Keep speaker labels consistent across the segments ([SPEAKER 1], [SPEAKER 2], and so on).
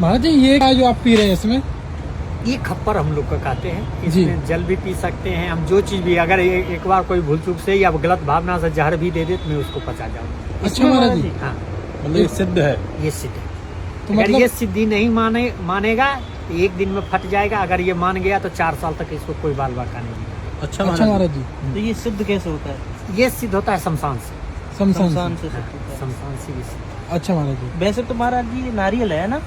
[SPEAKER 1] महाराज जी ये जो आप पी रहे हैं इसमें,
[SPEAKER 2] ये खप्पर हम लोग का कहते हैं। इसमें जल भी पी सकते हैं हम, जो चीज भी। अगर एक बार कोई भूल चूक से या गलत भावना से जहर भी दे दे तो मैं उसको पचा जाऊंगा।
[SPEAKER 1] अच्छा महाराज जी,
[SPEAKER 2] हाँ,
[SPEAKER 3] मतलब ये सिद्ध है।
[SPEAKER 2] ये सिद्ध है।
[SPEAKER 1] तो
[SPEAKER 2] अगर
[SPEAKER 1] मतलब
[SPEAKER 2] ये सिद्धि नहीं मानेगा तो एक दिन में फट जाएगा। अगर ये मान गया तो 4 साल तक इसको कोई बाल बाका नहीं मिलेगा।
[SPEAKER 3] अच्छा
[SPEAKER 1] अच्छा महाराज जी,
[SPEAKER 4] तो ये सिद्ध कैसे होता है?
[SPEAKER 2] ये सिद्ध होता है शमशान से।
[SPEAKER 1] शमशान
[SPEAKER 4] से
[SPEAKER 1] से।
[SPEAKER 4] सिद्ध होता है।
[SPEAKER 2] शमशान से भी सिद्ध।
[SPEAKER 1] अच्छा महाराज जी,
[SPEAKER 4] वैसे तो महाराज जी ये नारियल है ना?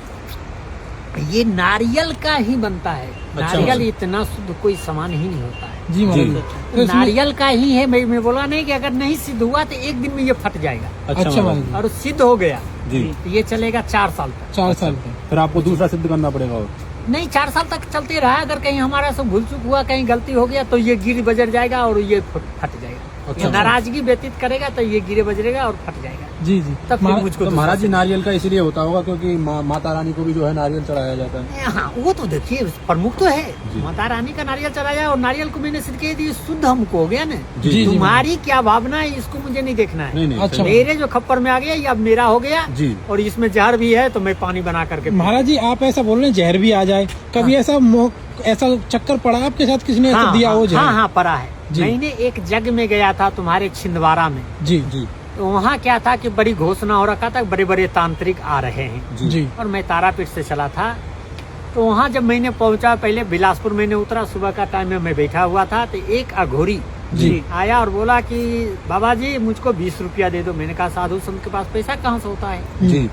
[SPEAKER 2] ये नारियल का ही बनता है। नारियल
[SPEAKER 3] महाराज।
[SPEAKER 2] इतना शुद्ध कोई सामान ही नहीं होता है।
[SPEAKER 1] जी महाराज
[SPEAKER 3] जी।
[SPEAKER 1] जी,
[SPEAKER 4] अच्छा।
[SPEAKER 1] तो इसमें-
[SPEAKER 2] नारियल का ही है। मैं बोला नहीं कि अगर नहीं सिद्ध हुआ तो एक दिन में ये फट जाएगा।
[SPEAKER 1] अच्छा महाराज जी,
[SPEAKER 2] और सिद्ध हो गया
[SPEAKER 3] जी।
[SPEAKER 2] तो ये चलेगा 4 साल तक।
[SPEAKER 1] 4 साल पे।
[SPEAKER 3] फिर आपको दूसरा सिद्ध करना पड़ेगा और
[SPEAKER 2] नहीं, 4 साल तक चलते रहा। अगर कहीं हमारा से भूल चूक हुआ, कहीं गलती हो गया तो ये गिर बजर जाएगा और ये फट जाएगा।
[SPEAKER 3] अच्छा।
[SPEAKER 2] ये नाराजगी व्यतीत करेगा तो ये गिरे बजरेगा और फट जाएगा।
[SPEAKER 1] जी जी,
[SPEAKER 2] तब फिर मुझको
[SPEAKER 3] तो महाराज जी नारियल का इसीलिए होता होगा क्योंकि माता रानी को भी जो है नारियल चढ़ाया जाता है।
[SPEAKER 2] हाँ, वो तो देखिए प्रमुख तो है।
[SPEAKER 3] जी।
[SPEAKER 2] माता रानी का नारियल चढ़ाया और नारियल को मैंने सिद्ध कह दी, शुद्ध हमको हो गया ना।
[SPEAKER 3] जी,
[SPEAKER 1] जी,
[SPEAKER 2] तुम्हारी क्या भावना है इसको मुझे नहीं देखना है।
[SPEAKER 3] नहीं नहीं
[SPEAKER 1] अच्छा।
[SPEAKER 3] सही।
[SPEAKER 2] मेरे जो खप्पर में आ गया ये अब मेरा हो गया।
[SPEAKER 3] जी।
[SPEAKER 2] और इसमें जहर भी है तो मैं पानी बना करके
[SPEAKER 1] महाराज जी आप ऐसा बोल रहे हैं जहर भी आ जाए, कभी ऐसा चक्कर पड़ा आपके साथ, किसी ने ऐसा
[SPEAKER 2] हाँ,
[SPEAKER 1] दिया हो
[SPEAKER 2] हाँ,
[SPEAKER 1] जहर?
[SPEAKER 2] हाँ, पड़ा है।
[SPEAKER 1] जी।
[SPEAKER 2] मैंने एक जग में गया था तुम्हारे छिंदवाड़ा में।
[SPEAKER 1] जी
[SPEAKER 3] जी
[SPEAKER 2] तो वहाँ क्या था कि बड़ी घोषणा हो रखा था, बड़े बड़े तांत्रिक आ रहे हैं।
[SPEAKER 3] जी
[SPEAKER 1] जी
[SPEAKER 2] और मैं तारापीठ से चला था। तो वहाँ जब मैंने पहुँचा, पहले बिलासपुर मैंने उतरा, सुबह का टाइम में मैं बैठा हुआ था तो एक अघोरी
[SPEAKER 1] जी
[SPEAKER 2] आया और बोला कि बाबा जी मुझको 20 रुपया दे दो। मैंने कहा साधु संत के पास पैसा कहाँ से होता है?
[SPEAKER 3] जी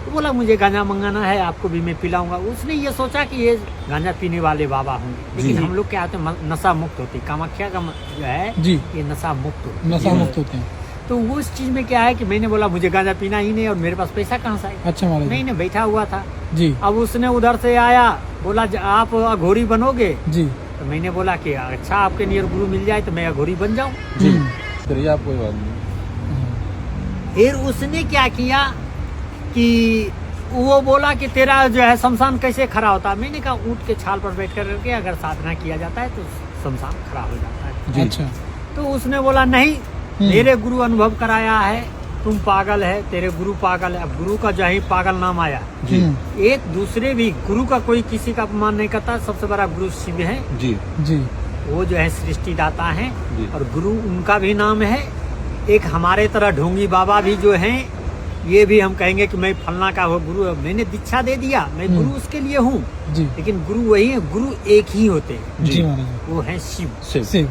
[SPEAKER 2] तो बोला मुझे गांजा मंगाना है, आपको भी मैं पिलाऊंगा। उसने ये सोचा कि ये गांजा पीने वाले बाबा होंगे, लेकिन
[SPEAKER 3] जी।
[SPEAKER 2] हम लोग क्या होते हैं नशा मुक्त होती। कामाख्या का जो है
[SPEAKER 1] जी,
[SPEAKER 2] ये नशा मुक्त होती है।
[SPEAKER 1] नशा मुक्त होते हैं।
[SPEAKER 2] तो वो उस चीज में क्या है कि मैंने बोला मुझे गांजा पीना ही नहीं और मेरे पास पैसा कहाँ से आएगा?
[SPEAKER 1] अच्छा महाराज जी,
[SPEAKER 2] मैंने बैठा हुआ था।
[SPEAKER 1] जी
[SPEAKER 2] अब उसने उधर से आया, बोला आप अघोरी बनोगे?
[SPEAKER 1] जी
[SPEAKER 2] तो मैंने बोला कि अच्छा आपके नियर गुरु मिल जाए तो मैं अघोरी बन जाऊं।
[SPEAKER 3] जी
[SPEAKER 1] हम्म,
[SPEAKER 3] करिए आप, कोई बात नहीं।
[SPEAKER 2] फिर उसने क्या किया कि वो बोला कि तेरा जो है शमशान कैसे खड़ा होता है? मैंने कहा ऊँट के छाल पर बैठ करके अगर साधना किया जाता है तो शमशान खड़ा हो जाता है।
[SPEAKER 3] जी।
[SPEAKER 1] अच्छा
[SPEAKER 2] तो उसने बोला नहीं, मेरे गुरु अनुभव कराया है, तुम पागल है, तेरे गुरु पागल है। अब गुरु का जो है पागल नाम आया।
[SPEAKER 3] जी
[SPEAKER 2] एक दूसरे भी गुरु का कोई किसी का अपमान नहीं करता। सबसे बड़ा गुरु शिव है,
[SPEAKER 3] जी
[SPEAKER 1] जी
[SPEAKER 2] वो जो है सृष्टि दाता है
[SPEAKER 3] जी।
[SPEAKER 2] और गुरु उनका भी नाम है। एक हमारे तरह ढोंगी बाबा भी जो हैं, ये भी हम कहेंगे कि मैं फलना का वो गुरु है, मैंने दीक्षा दे दिया, मैं गुरु उसके लिए हूँ।
[SPEAKER 1] जी
[SPEAKER 2] लेकिन गुरु वही है, गुरु एक ही होते हैं,
[SPEAKER 1] जी महाराज जी,
[SPEAKER 2] वो है शिव।
[SPEAKER 3] शिव।
[SPEAKER 1] शिव।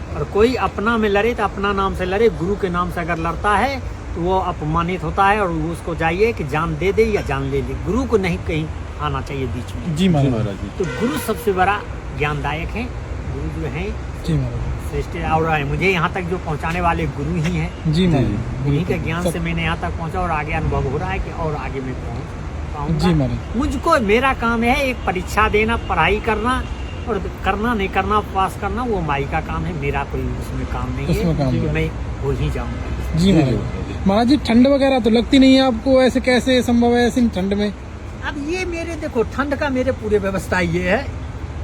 [SPEAKER 2] और कोई अपना में लड़े तो अपना नाम से लड़े, गुरु के नाम से अगर लड़ता है तो वो अपमानित होता है। और उसको चाहिए कि जान दे दे या जान ले ले, गुरु को नहीं कहीं आना चाहिए बीच में।
[SPEAKER 1] जी
[SPEAKER 3] जी
[SPEAKER 1] महाराज
[SPEAKER 3] महाराज जी।
[SPEAKER 2] तो गुरु सबसे बड़ा ज्ञानदायक है। गुरु जो है
[SPEAKER 1] जी महाराज
[SPEAKER 2] श्रेष्ठ और मुझे यहाँ तक जो पहुँचाने वाले गुरु ही हैं।
[SPEAKER 1] जी महाराज
[SPEAKER 2] उन्हीं के ज्ञान
[SPEAKER 1] सब-
[SPEAKER 2] से मैंने यहाँ तक पहुँचा और आगे अनुभव हो रहा है कि और आगे मैं पहुँच
[SPEAKER 1] जी
[SPEAKER 2] पाऊंगा।
[SPEAKER 1] महाराज
[SPEAKER 2] मुझको मेरा काम है एक परीक्षा देना, पढ़ाई करना और करना नहीं करना, पास करना, वो माई का काम है। मेरा कोई उसमें काम नहीं
[SPEAKER 1] उसमें काम
[SPEAKER 2] है कि
[SPEAKER 1] नहीं।
[SPEAKER 2] मैं हो ही जाऊंगा।
[SPEAKER 1] जी महाराज। महाराज जी ठंड वगैरह तो लगती नहीं है आपको, ऐसे कैसे संभव है ऐसी ठंड में?
[SPEAKER 2] अब ये मेरे देखो ठंड का मेरे पूरे व्यवस्था ये है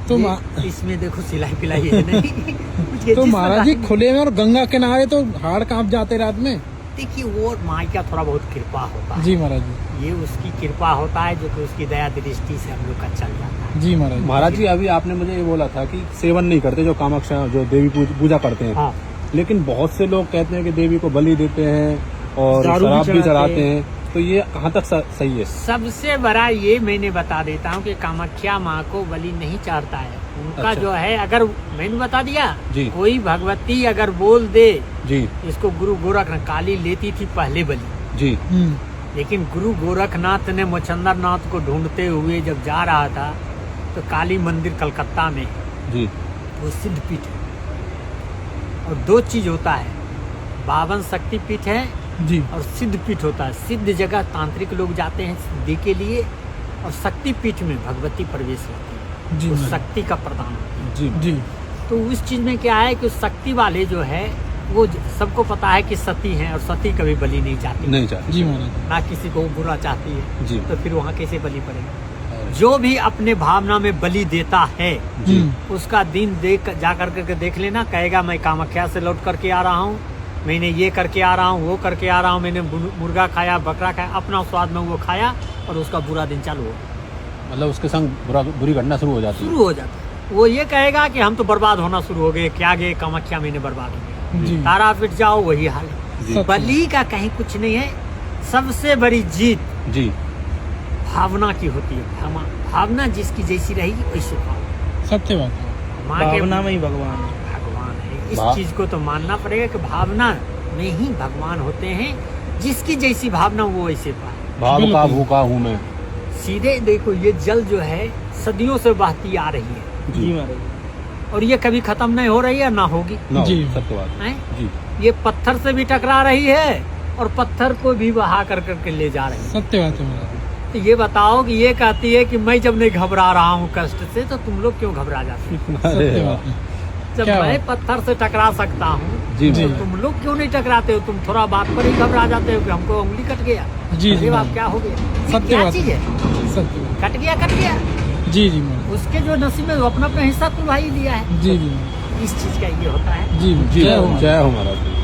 [SPEAKER 1] तो
[SPEAKER 2] ये इसमें देखो सिलाई पिलाई है नहीं कुछ ये
[SPEAKER 1] तो
[SPEAKER 2] चीज़
[SPEAKER 1] महाराज जी
[SPEAKER 2] पता
[SPEAKER 1] खुले में और गंगा किनारे तो हाड़ कांप जाते रात में।
[SPEAKER 2] नहीं। देखिए वो माई का थोड़ा बहुत कृपा होता है।
[SPEAKER 1] जी महाराज जी,
[SPEAKER 2] ये उसकी कृपा होता है जो कि उसकी दया दृष्टि से हम लोग का चल जाता है।
[SPEAKER 1] जी महाराज जी,
[SPEAKER 3] महाराज जी अभी आपने मुझे ये बोला था कि सेवन नहीं करते जो कामाख्या जो देवी पूजा करते हैं,
[SPEAKER 2] हाँ,
[SPEAKER 3] लेकिन बहुत से लोग कहते हैं कि देवी को बलि देते हैं और
[SPEAKER 2] दारू भी
[SPEAKER 3] शराब भी
[SPEAKER 2] चढ़ाते
[SPEAKER 3] चढ़ाते हैं, तो ये कहाँ तक सही है?
[SPEAKER 2] सबसे बड़ा ये मैंने बता देता हूँ कि कामाख्या माँ को बलि नहीं चाहता है। उनका
[SPEAKER 3] अच्छा।
[SPEAKER 2] जो है अगर मैंने बता दिया
[SPEAKER 3] जी।
[SPEAKER 2] कोई भगवती अगर बोल दे
[SPEAKER 3] जी
[SPEAKER 2] इसको गुरु गोरखनाथ काली लेती थी पहले बलि,
[SPEAKER 3] जी
[SPEAKER 2] लेकिन गुरु गोरखनाथ ने मोचंदर नाथ को ढूंढते हुए जब जा रहा था तो काली मंदिर कलकत्ता में
[SPEAKER 3] जी
[SPEAKER 2] वो सिद्ध पीठ है। और 2 चीज होता है, 52 शक्ति पीठ है
[SPEAKER 1] जी
[SPEAKER 2] और सिद्ध पीठ होता है। सिद्ध जगह तांत्रिक लोग जाते हैं सिद्धि के लिए और शक्ति पीठ में भगवती प्रवेश होती है,
[SPEAKER 1] जी
[SPEAKER 2] वो
[SPEAKER 1] महाराज।
[SPEAKER 2] शक्ति का प्रदान होती है।
[SPEAKER 3] जी
[SPEAKER 1] जी
[SPEAKER 2] तो उस चीज में क्या है कि शक्ति वाले जो है वो सबको पता है कि सती हैं और सती कभी बलि नहीं चाहती,
[SPEAKER 3] नहीं चाहते।
[SPEAKER 1] जी महाराज
[SPEAKER 2] ना किसी को बुरा चाहती है।
[SPEAKER 3] जी
[SPEAKER 2] तो फिर वहाँ कैसे बलि पड़ेगा? जो भी अपने भावना में बलि देता है
[SPEAKER 3] जी
[SPEAKER 2] उसका दिन देख जा करके देख लेना, कहेगा मैं कामाख्या से लौट करके आ रहा हूँ, मैंने ये करके आ रहा हूँ, वो करके आ रहा हूँ, मैंने मुर्गा खाया, बकरा खाया, अपना स्वाद में वो खाया और उसका बुरा दिन चालू हो।
[SPEAKER 3] मतलब उसके संग बुरी घटना शुरू हो जाती है।
[SPEAKER 2] शुरू हो जाता है। वो ये कहेगा कि हम तो बर्बाद होना शुरू हो गए, क्या गए कामाख्या महीने बर्बाद हो गए,
[SPEAKER 1] जी
[SPEAKER 2] तारा पीट जाओ वही हाल है।
[SPEAKER 1] सत्य।
[SPEAKER 2] बलि का कहीं कुछ नहीं है। सबसे बड़ी जीत
[SPEAKER 3] जी
[SPEAKER 2] भावना की होती है। भावना जिसकी जैसी रहेगी वैसे पाओ।
[SPEAKER 1] सत्य बात है।
[SPEAKER 2] माँ के
[SPEAKER 4] भावना में ही भगवान है।
[SPEAKER 2] भगवान है, इस
[SPEAKER 3] वाह।
[SPEAKER 2] चीज को तो मानना पड़ेगा कि भावना में ही भगवान होते हैं। जिसकी जैसी भावना वो वैसे पाए।
[SPEAKER 3] भाव का
[SPEAKER 1] बिल्कुल।
[SPEAKER 3] भूखा हूँ मैं।
[SPEAKER 2] सीधे देखो ये जल जो है सदियों से बहती आ रही है
[SPEAKER 4] जी महाराज।
[SPEAKER 2] और ये कभी खत्म नहीं हो रही है ना होगी
[SPEAKER 3] ना
[SPEAKER 1] जी।
[SPEAKER 3] सत्य बात
[SPEAKER 2] है।
[SPEAKER 3] जी।
[SPEAKER 2] ये पत्थर से भी टकरा रही है और पत्थर को भी बहा कर करके ले जा रही है।
[SPEAKER 1] सत्य बात है महाराज।
[SPEAKER 2] तो ये बताओ कि ये कहती है कि मैं जब नहीं घबरा रहा हूँ कष्ट से तो तुम लोग क्यों घबरा जाते हो?
[SPEAKER 3] अरे
[SPEAKER 1] सत्य
[SPEAKER 3] वाह।
[SPEAKER 1] बात है।
[SPEAKER 2] जब
[SPEAKER 1] क्या
[SPEAKER 2] मैं
[SPEAKER 1] बात?
[SPEAKER 2] पत्थर से टकरा सकता हूँ
[SPEAKER 3] जी
[SPEAKER 1] जी।
[SPEAKER 2] तो
[SPEAKER 3] महाराज।
[SPEAKER 2] तुम लोग क्यों नहीं टकराते हो? तुम थोड़ा बात पर ही घबरा जाते हो कि हमको उंगली कट गया।
[SPEAKER 1] जी जी
[SPEAKER 2] अरे बाप
[SPEAKER 1] महाराज।
[SPEAKER 2] क्या हो गया? ये
[SPEAKER 1] सत्य
[SPEAKER 2] क्या
[SPEAKER 1] बात
[SPEAKER 2] चीज है?
[SPEAKER 1] सत्य बात।
[SPEAKER 2] कट गया
[SPEAKER 1] जी जी महाराज।
[SPEAKER 2] उसके जो नसीब में वो अपना अपना हिस्सा तो भाई लिया है।
[SPEAKER 1] जी जी महाराज।
[SPEAKER 2] इस चीज का ये होता है।
[SPEAKER 1] जी
[SPEAKER 3] जी
[SPEAKER 1] जय हो महाराज।
[SPEAKER 3] जय हो महाराज।